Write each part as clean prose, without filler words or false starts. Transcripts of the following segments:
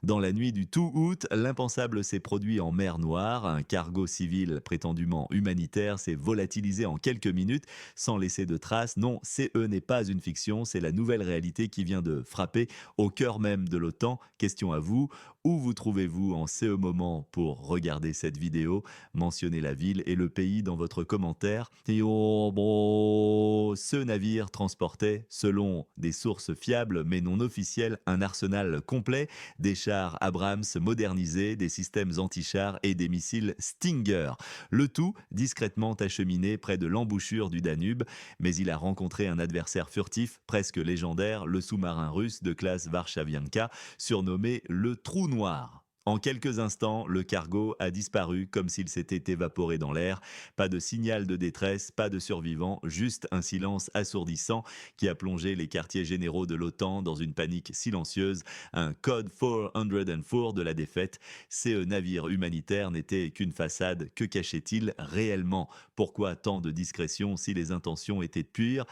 Dans la nuit du tout août, l'impensable s'est produit en mer Noire. Un cargo civil prétendument humanitaire s'est volatilisé en quelques minutes sans laisser de traces. Non, CE n'est pas une fiction, c'est la nouvelle réalité qui vient de frapper au cœur même de l'OTAN. Question à vous, où vous trouvez-vous en ce moment pour regarder cette vidéo? Mentionnez la ville et le pays dans votre commentaire. Et oh, bon, ce navire transportait, selon des sources fiables mais non officielles, un arsenal complet, des chars Abrams modernisés, des systèmes anti-chars et des missiles Stinger. Le tout discrètement acheminé près de l'embouchure du Danube, mais il a rencontré un adversaire furtif, presque légendaire, le sous-marin russe de classe Varshavianka, surnommé le Trou Noir. En quelques instants, le cargo a disparu comme s'il s'était évaporé dans l'air. Pas de signal de détresse, pas de survivants, juste un silence assourdissant qui a plongé les quartiers généraux de l'OTAN dans une panique silencieuse, un code 404 de la défaite. Ces navires humanitaires n'étaient qu'une façade. Que cachait-il réellement? Pourquoi tant de discrétion si les intentions étaient pures?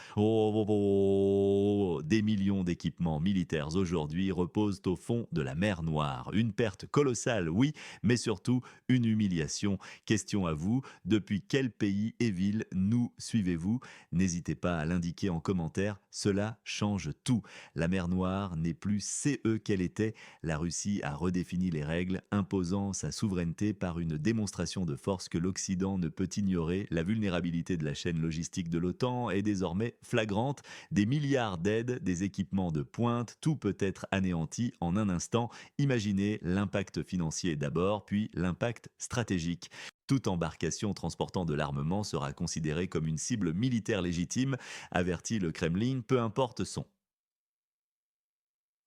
Des millions d'équipements militaires aujourd'hui reposent au fond de la mer Noire. Une perte colossale, oui, mais surtout une humiliation. Question à vous, depuis quel pays et ville nous suivez-vous? N'hésitez pas à l'indiquer en commentaire, cela change tout. La mer Noire n'est plus CE qu'elle était. La Russie a redéfini les règles, imposant sa souveraineté par une démonstration de force que l'Occident ne peut ignorer. La vulnérabilité de la chaîne logistique de l'OTAN est désormais flagrante. Des milliards d'aides, des équipements de pointe, tout peut être anéanti en un instant. Imaginez l'impact financier d'abord, puis l'impact stratégique. Toute embarcation transportant de l'armement sera considérée comme une cible militaire légitime, avertit le Kremlin, peu importe son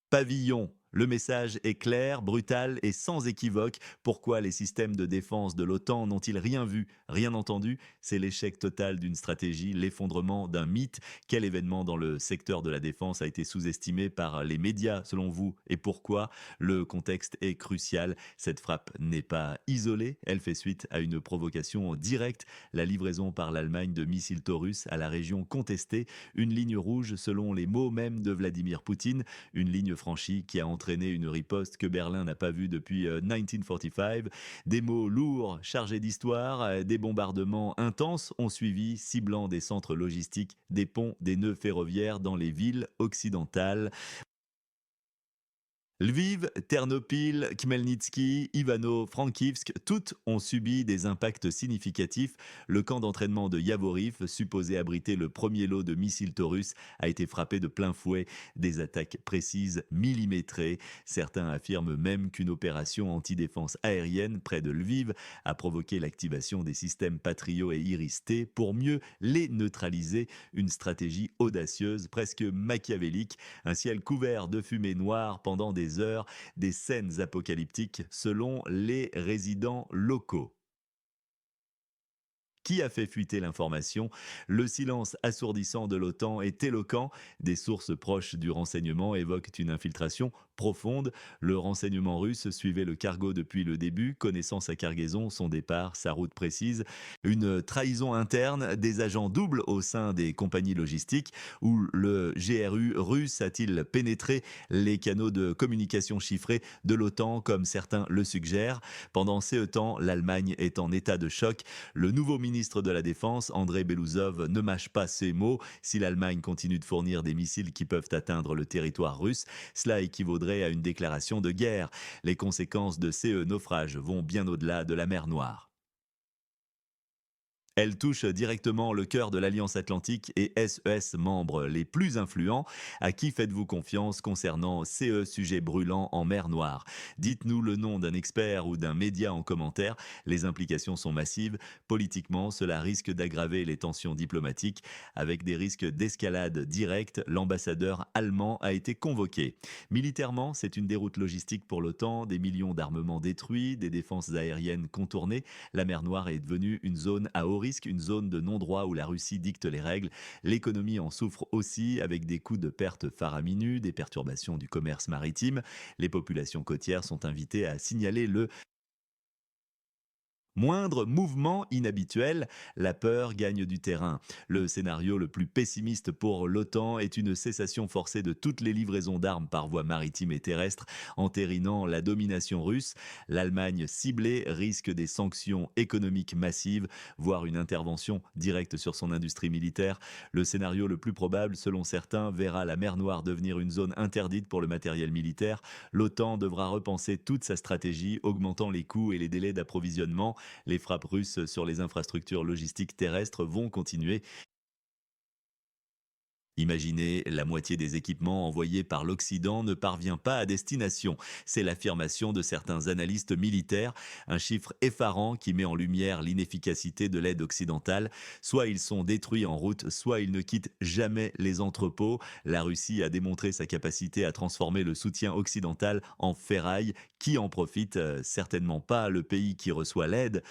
pavillon. Le message est clair, brutal et sans équivoque. Pourquoi les systèmes de défense de l'OTAN n'ont-ils rien vu, rien entendu? C'est l'échec total d'une stratégie, l'effondrement d'un mythe. Quel événement dans le secteur de la défense a été sous-estimé par les médias, selon vous? Et pourquoi? Le contexte est crucial. Cette frappe n'est pas isolée, elle fait suite à une provocation directe, la livraison par l'Allemagne de missiles Taurus à la région contestée, une ligne rouge selon les mots même de Vladimir Poutine, une ligne franchie qui a entraîné une riposte que Berlin n'a pas vue depuis 1945. Des mots lourds, chargés d'histoire, des bombardements intenses ont suivi, ciblant des centres logistiques, des ponts, des nœuds ferroviaires dans les villes occidentales. Lviv, Ternopil, Khmelnytsky, Ivano-Frankivsk, toutes ont subi des impacts significatifs. Le camp d'entraînement de Yavoriv, supposé abriter le premier lot de missiles Taurus, a été frappé de plein fouet. Des attaques précises, millimétrées. Certains affirment même qu'une opération anti-défense aérienne près de Lviv a provoqué l'activation des systèmes Patriot et Iris-T pour mieux les neutraliser. Une stratégie audacieuse, presque machiavélique. Un ciel couvert de fumée noire pendant des heures, des scènes apocalyptiques selon les résidents locaux. Qui a fait fuiter l'information? Le silence assourdissant de l'OTAN est éloquent. Des sources proches du renseignement évoquent une infiltration profonde. Le renseignement russe suivait le cargo depuis le début, connaissant sa cargaison, son départ, sa route précise. Une trahison interne, des agents doubles au sein des compagnies logistiques, où le GRU russe a-t-il pénétré les canaux de communication chiffrés de l'OTAN, comme certains le suggèrent? Pendant ce temps, l'Allemagne est en état de choc. Le nouveau ministre de la Défense, Andrei Belouzov, ne mâche pas ses mots. Si l'Allemagne continue de fournir des missiles qui peuvent atteindre le territoire russe, cela équivaudrait à une déclaration de guerre. Les conséquences de ces naufrages vont bien au-delà de la mer Noire. Elle touche directement le cœur de l'Alliance Atlantique et SES membres les plus influents. À qui faites-vous confiance concernant CE sujets brûlants en mer Noire? Dites-nous le nom d'un expert ou d'un média en commentaire. Les implications sont massives. Politiquement, cela risque d'aggraver les tensions diplomatiques. Avec des risques d'escalade directe, l'ambassadeur allemand a été convoqué. Militairement, c'est une déroute logistique pour l'OTAN, des millions d'armements détruits, des défenses aériennes contournées. La mer Noire est devenue une zone à haut risque, une zone de non-droit où la Russie dicte les règles. L'économie en souffre aussi, avec des coûts de perte faramineux, des perturbations du commerce maritime. Les populations côtières sont invitées à signaler le Moindre mouvement inhabituel, la peur gagne du terrain. Le scénario le plus pessimiste pour l'OTAN est une cessation forcée de toutes les livraisons d'armes par voie maritime et terrestre, entérinant la domination russe. L'Allemagne ciblée risque des sanctions économiques massives, voire une intervention directe sur son industrie militaire. Le scénario le plus probable, selon certains, verra la mer Noire devenir une zone interdite pour le matériel militaire. L'OTAN devra repenser toute sa stratégie, augmentant les coûts et les délais d'approvisionnement. Les frappes russes sur les infrastructures logistiques terrestres vont continuer. Imaginez, la moitié des équipements envoyés par l'Occident ne parvient pas à destination. C'est l'affirmation de certains analystes militaires, un chiffre effarant qui met en lumière l'inefficacité de l'aide occidentale. Soit ils sont détruits en route, soit ils ne quittent jamais les entrepôts. La Russie a démontré sa capacité à transformer le soutien occidental en ferraille. Qui en profite? Certainement pas le pays qui reçoit l'aide.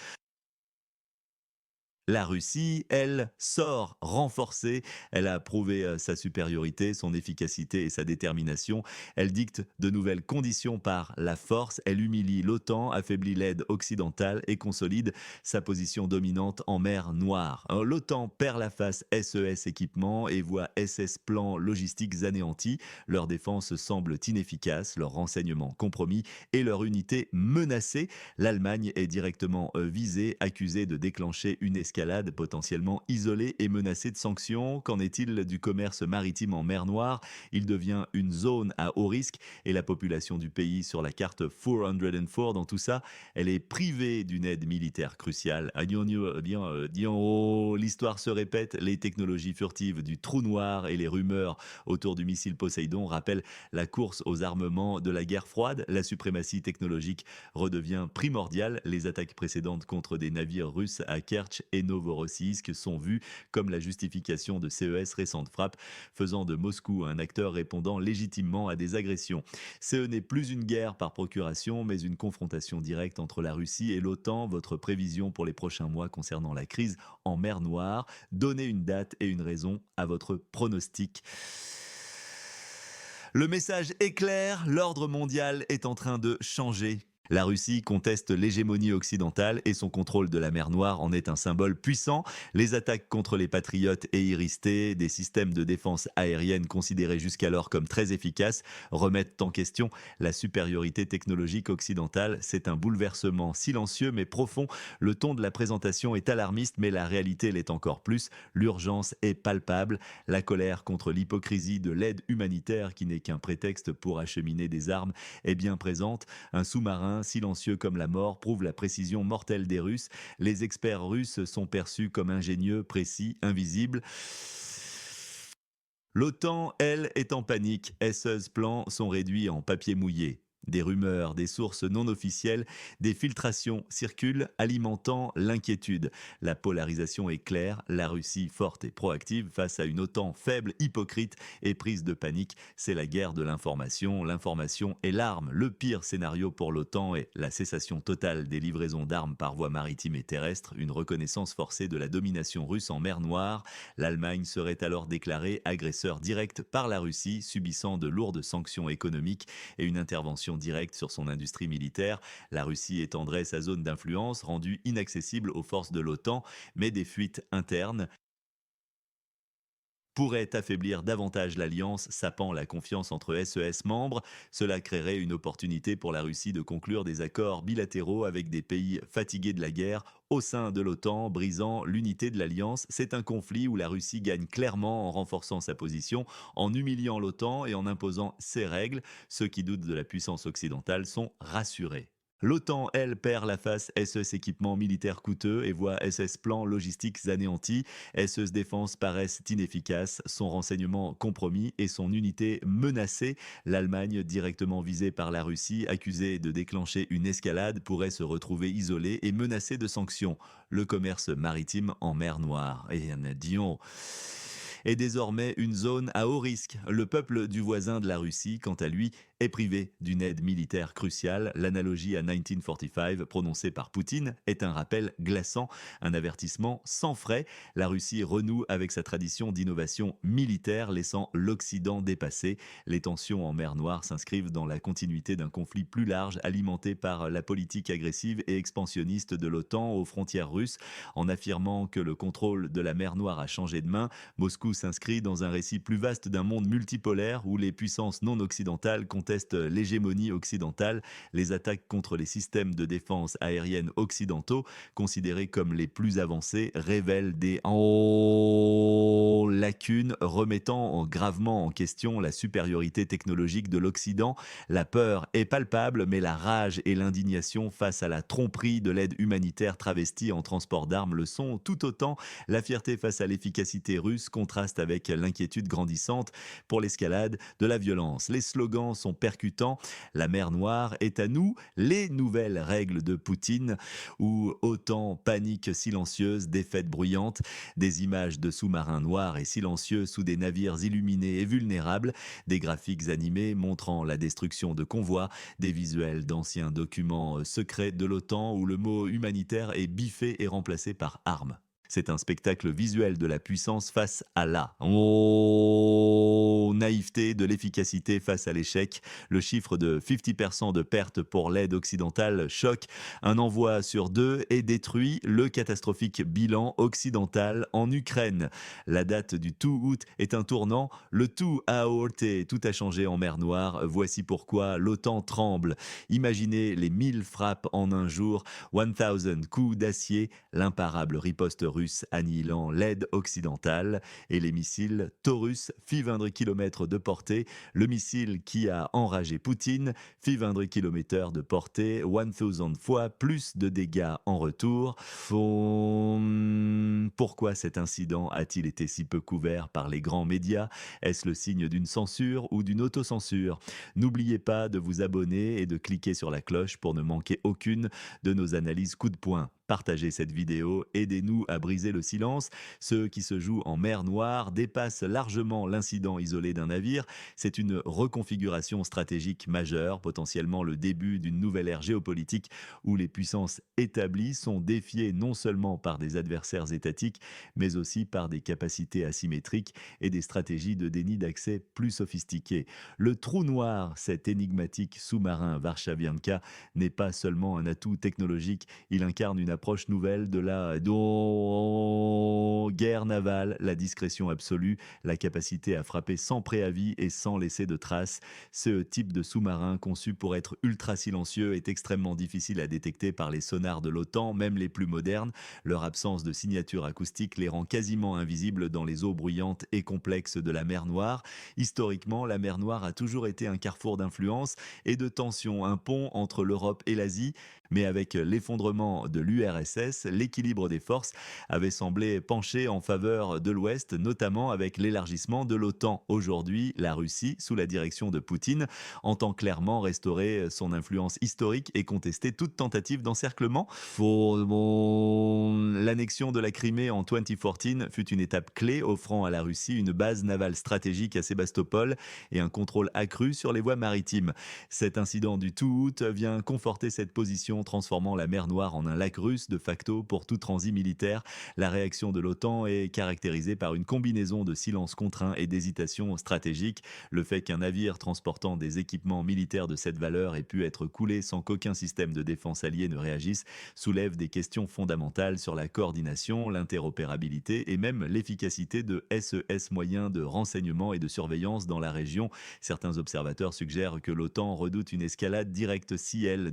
La Russie, elle, sort renforcée. Elle a prouvé sa supériorité, son efficacité et sa détermination. Elle dicte de nouvelles conditions par la force. Elle humilie l'OTAN, affaiblit l'aide occidentale et consolide sa position dominante en mer Noire. L'OTAN perd la face SES équipement et voit SS plans logistiques anéantis. Leur défense semble inefficace, leurs renseignements compromis et leur unité menacée. L'Allemagne est directement visée, accusée de déclencher une escalade potentiellement isolée et menacée de sanctions. Qu'en est-il du commerce maritime en mer Noire? Il devient une zone à haut risque et la population du pays sur la carte 404 dans tout ça, elle est privée d'une aide militaire cruciale. L'histoire se répète, les technologies furtives du trou noir et les rumeurs autour du missile Poséidon rappellent la course aux armements de la guerre froide. La suprématie technologique redevient primordial. Les attaques précédentes contre des navires russes à Kerch et Novorossiysk sont vues comme la justification de CES récentes frappes, faisant de Moscou un acteur répondant légitimement à des agressions. Ce n'est plus une guerre par procuration, mais une confrontation directe entre la Russie et l'OTAN. Votre prévision pour les prochains mois concernant la crise en mer Noire, donnez une date et une raison à votre pronostic. Le message est clair, l'ordre mondial est en train de changer. La Russie conteste l'hégémonie occidentale et son contrôle de la mer Noire en est un symbole puissant. Les attaques contre les patriotes et Iris-T, des systèmes de défense aérienne considérés jusqu'alors comme très efficaces, remettent en question la supériorité technologique occidentale. C'est un bouleversement silencieux mais profond. Le ton de la présentation est alarmiste, mais la réalité l'est encore plus. L'urgence est palpable. La colère contre l'hypocrisie de l'aide humanitaire, qui n'est qu'un prétexte pour acheminer des armes, est bien présente. Un sous-marin, silencieux comme la mort, prouve la précision mortelle des Russes. Les experts russes sont perçus comme ingénieux, précis, invisibles. L'OTAN, elle, est en panique. SES plans sont réduits en papier mouillé. Des rumeurs, des sources non officielles, des filtrations circulent, alimentant l'inquiétude. La polarisation est claire, la Russie forte et proactive face à une OTAN faible, hypocrite et prise de panique. C'est la guerre de l'information. L'information est l'arme. Le pire scénario pour l'OTAN est la cessation totale des livraisons d'armes par voie maritime et terrestre, une reconnaissance forcée de la domination russe en mer Noire. L'Allemagne serait alors déclarée agresseur direct par la Russie, subissant de lourdes sanctions économiques et une intervention directe sur son industrie militaire. La Russie étendrait sa zone d'influence, rendue inaccessible aux forces de l'OTAN, mais des fuites internes pourrait affaiblir davantage l'alliance, sapant la confiance entre SES membres. Cela créerait une opportunité pour la Russie de conclure des accords bilatéraux avec des pays fatigués de la guerre au sein de l'OTAN, brisant l'unité de l'alliance. C'est un conflit où la Russie gagne clairement en renforçant sa position, en humiliant l'OTAN et en imposant ses règles. Ceux qui doutent de la puissance occidentale sont rassurés. L'OTAN, elle, perd la face SES équipements militaires coûteux et voit SS plans logistiques anéantis. SES défense paraissent inefficaces, son renseignement compromis et son unité menacée. L'Allemagne, directement visée par la Russie, accusée de déclencher une escalade, pourrait se retrouver isolée et menacée de sanctions. Le commerce maritime en mer Noire. Et Dion est désormais une zone à haut risque. Le peuple du voisin de la Russie, quant à lui, est privé d'une aide militaire cruciale. L'analogie à 1945 prononcée par Poutine est un rappel glaçant, un avertissement sans frais. La Russie renoue avec sa tradition d'innovation militaire, laissant l'Occident dépasser. Les tensions en mer Noire s'inscrivent dans la continuité d'un conflit plus large, alimenté par la politique agressive et expansionniste de l'OTAN aux frontières russes. En affirmant que le contrôle de la mer Noire a changé de main, Moscou s'inscrit dans un récit plus vaste d'un monde multipolaire où les puissances non occidentales contestent l'hégémonie occidentale. Les attaques contre les systèmes de défense aérienne occidentaux, considérés comme les plus avancés, révèlent des lacunes, remettant gravement en question la supériorité technologique de l'Occident. La peur est palpable, mais la rage et l'indignation face à la tromperie de l'aide humanitaire travestie en transport d'armes le sont tout autant. La fierté face à l'efficacité russe contraste avec l'inquiétude grandissante pour l'escalade de la violence. Les slogans sont percutants. La mer Noire est à nous, les nouvelles règles de Poutine, ou autant panique silencieuse, défaite bruyante, des images de sous-marins noirs et silencieux sous des navires illuminés et vulnérables, des graphiques animés montrant la destruction de convois, des visuels d'anciens documents secrets de l'OTAN où le mot humanitaire est biffé et remplacé par armes. C'est un spectacle visuel de la puissance face à la naïveté, de l'efficacité face à l'échec. Le chiffre de 50% de pertes pour l'aide occidentale choque. Un envoi sur deux est détruit. Le catastrophique bilan occidental en Ukraine. La date du 2 août est un tournant. Le tout a aorté. Tout a changé en mer Noire. Voici pourquoi l'OTAN tremble. Imaginez les 1000 frappes en un jour, 1000 coups d'acier, l'imparable riposte russe annihilant l'aide occidentale et les missiles Taurus, 500 km de portée, le missile qui a enragé Poutine, 500 km de portée, 1000 fois plus de dégâts en retour. Pourquoi cet incident a-t-il été si peu couvert par les grands médias? Est-ce le signe d'une censure ou d'une autocensure? N'oubliez pas de vous abonner et de cliquer sur la cloche pour ne manquer aucune de nos analyses coup de poing. Partagez cette vidéo, aidez-nous à briser le silence. Ce qui se joue en mer Noire dépasse largement l'incident isolé d'un navire. C'est une reconfiguration stratégique majeure, potentiellement le début d'une nouvelle ère géopolitique où les puissances établies sont défiées non seulement par des adversaires étatiques, mais aussi par des capacités asymétriques et des stratégies de déni d'accès plus sophistiquées. Le trou noir, cet énigmatique sous-marin Varshavianka, n'est pas seulement un atout technologique, il incarne une approche nouvelle de la guerre navale, la discrétion absolue, la capacité à frapper sans préavis et sans laisser de traces. Ce type de sous-marin, conçu pour être ultra silencieux, est extrêmement difficile à détecter par les sonars de l'OTAN, même les plus modernes. Leur absence de signature acoustique les rend quasiment invisibles dans les eaux bruyantes et complexes de la mer Noire. Historiquement, la mer Noire a toujours été un carrefour d'influence et de tensions, un pont entre l'Europe et l'Asie. Mais avec l'effondrement de l'URSS, l'équilibre des forces avait semblé pencher en faveur de l'Ouest, notamment avec l'élargissement de l'OTAN. Aujourd'hui, la Russie, sous la direction de Poutine, entend clairement restaurer son influence historique et contester toute tentative d'encerclement. L'annexion de la Crimée en 2014 fut une étape clé, offrant à la Russie une base navale stratégique à Sébastopol et un contrôle accru sur les voies maritimes. Cet incident du 2 août vient conforter cette position, transformant la mer Noire en un lac russe de facto pour tout transit militaire. La réaction de l'OTAN est caractérisée par une combinaison de silence contraint et d'hésitation stratégique. Le fait qu'un navire transportant des équipements militaires de cette valeur ait pu être coulé sans qu'aucun système de défense allié ne réagisse soulève des questions fondamentales sur la coordination, l'interopérabilité et même l'efficacité de SES moyens de renseignement et de surveillance dans la région. Certains observateurs suggèrent que l'OTAN redoute une escalade directe si elle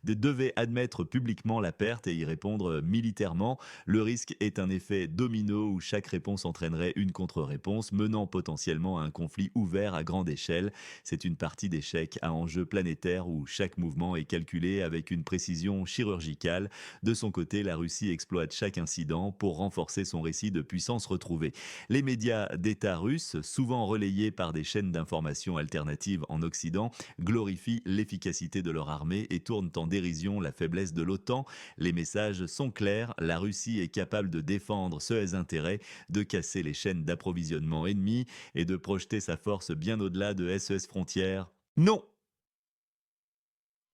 devait admettre publiquement la perte et y répondre militairement. Le risque est un effet domino où chaque réponse entraînerait une contre-réponse, menant potentiellement à un conflit ouvert à grande échelle. C'est une partie d'échec à enjeu planétaire où chaque mouvement est calculé avec une précision chirurgicale. De son côté, la Russie exploite chaque incident pour renforcer son récit de puissance retrouvée. Les médias d'État russes, souvent relayés par des chaînes d'information alternatives en Occident, glorifient l'efficacité de leur armée armée et tournent en dérision la faiblesse de l'OTAN. Les messages sont clairs, la Russie est capable de défendre ses intérêts, de casser les chaînes d'approvisionnement ennemies et de projeter sa force bien au-delà de SES frontières. Non,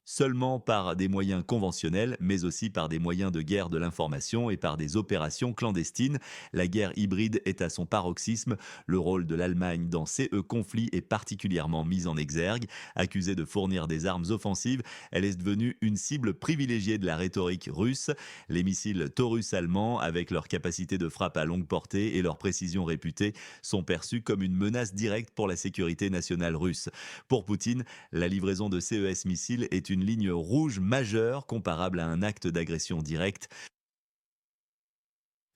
seulement par des moyens conventionnels, mais aussi par des moyens de guerre de l'information et par des opérations clandestines. La guerre hybride est à son paroxysme. Le rôle de l'Allemagne dans ces conflits est particulièrement mis en exergue. Accusée de fournir des armes offensives, elle est devenue une cible privilégiée de la rhétorique russe. Les missiles Taurus allemands, avec leur capacité de frappe à longue portée et leur précision réputée, sont perçus comme une menace directe pour la sécurité nationale russe. Pour Poutine, la livraison de CES missiles est une ligne rouge majeure comparable à un acte d'agression directe.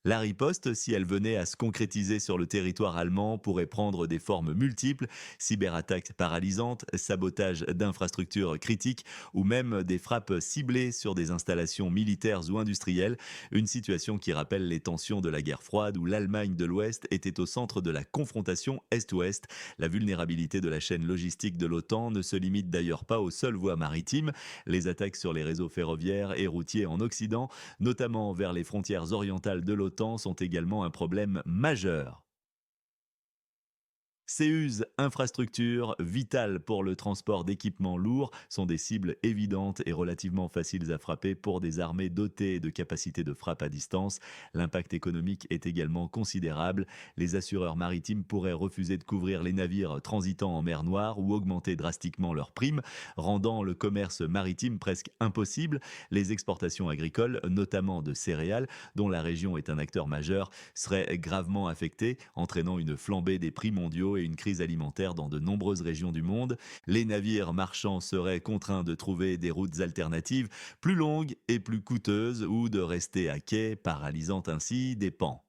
La riposte, si elle venait à se concrétiser sur le territoire allemand, pourrait prendre des formes multiples: cyberattaques paralysantes, sabotage d'infrastructures critiques ou même des frappes ciblées sur des installations militaires ou industrielles, une situation qui rappelle les tensions de la guerre froide où l'Allemagne de l'Ouest était au centre de la confrontation Est-Ouest. La vulnérabilité de la chaîne logistique de l'OTAN ne se limite d'ailleurs pas aux seules voies maritimes. Les attaques sur les réseaux ferroviaires et routiers en Occident, notamment vers les frontières orientales de l'OTAN, sont également un problème majeur. Ces uses infrastructures vitales pour le transport d'équipements lourds sont des cibles évidentes et relativement faciles à frapper pour des armées dotées de capacités de frappe à distance. L'impact économique est également considérable. Les assureurs maritimes pourraient refuser de couvrir les navires transitant en mer Noire ou augmenter drastiquement leurs primes, rendant le commerce maritime presque impossible. Les exportations agricoles, notamment de céréales, dont la région est un acteur majeur, seraient gravement affectées, entraînant une flambée des prix mondiaux et une crise alimentaire dans de nombreuses régions du monde. Les navires marchands seraient contraints de trouver des routes alternatives plus longues et plus coûteuses ou de rester à quai, paralysant ainsi des pans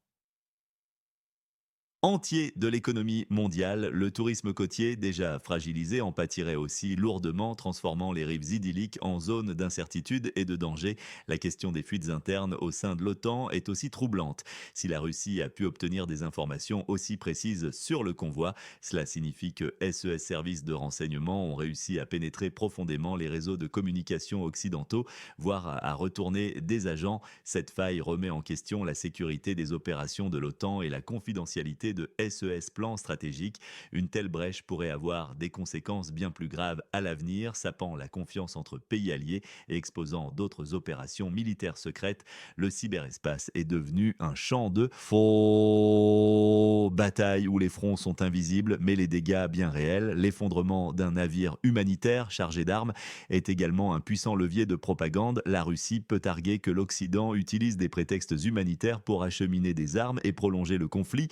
entier de l'économie mondiale. Le tourisme côtier, déjà fragilisé, en pâtirait aussi lourdement, transformant les rives idylliques en zones d'incertitude et de danger. La question des fuites internes au sein de l'OTAN est aussi troublante. Si la Russie a pu obtenir des informations aussi précises sur le convoi, cela signifie que SES services de renseignement ont réussi à pénétrer profondément les réseaux de communication occidentaux, voire à retourner des agents. Cette faille remet en question la sécurité des opérations de l'OTAN et la confidentialité de SES plans stratégiques. Une telle brèche pourrait avoir des conséquences bien plus graves à l'avenir, sapant la confiance entre pays alliés et exposant d'autres opérations militaires secrètes. Le cyberespace est devenu un champ de faux batailles où les fronts sont invisibles mais les dégâts bien réels. L'effondrement d'un navire humanitaire chargé d'armes est également un puissant levier de propagande. La Russie peut arguer que l'Occident utilise des prétextes humanitaires pour acheminer des armes et prolonger le conflit,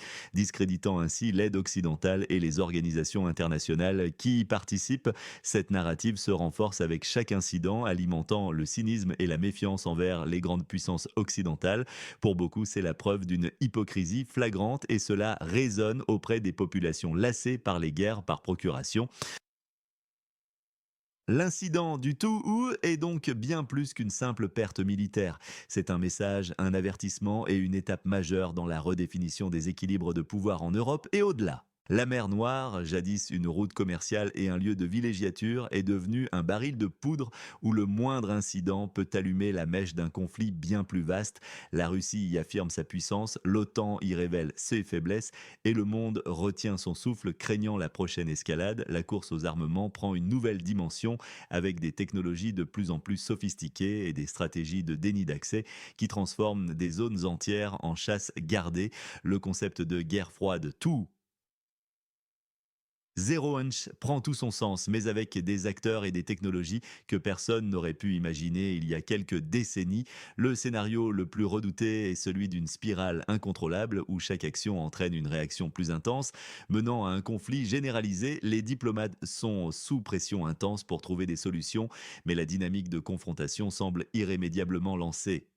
discréditant ainsi l'aide occidentale et les organisations internationales qui y participent. Cette narrative se renforce avec chaque incident, alimentant le cynisme et la méfiance envers les grandes puissances occidentales. Pour beaucoup, c'est la preuve d'une hypocrisie flagrante et cela résonne auprès des populations lassées par les guerres par procuration. L'incident du tout est donc bien plus qu'une simple perte militaire. C'est un message, un avertissement et une étape majeure dans la redéfinition des équilibres de pouvoir en Europe et au-delà. La mer Noire, jadis une route commerciale et un lieu de villégiature, est devenue un baril de poudre où le moindre incident peut allumer la mèche d'un conflit bien plus vaste. La Russie y affirme sa puissance, l'OTAN y révèle ses faiblesses et le monde retient son souffle craignant la prochaine escalade. La course aux armements prend une nouvelle dimension avec des technologies de plus en plus sophistiquées et des stratégies de déni d'accès qui transforment des zones entières en chasse gardée. Le concept de guerre froide tout Zero Hunch prend tout son sens, mais avec des acteurs et des technologies que personne n'aurait pu imaginer il y a quelques décennies. Le scénario le plus redouté est celui d'une spirale incontrôlable où chaque action entraîne une réaction plus intense, menant à un conflit généralisé. Les diplomates sont sous pression intense pour trouver des solutions, mais la dynamique de confrontation semble irrémédiablement lancée.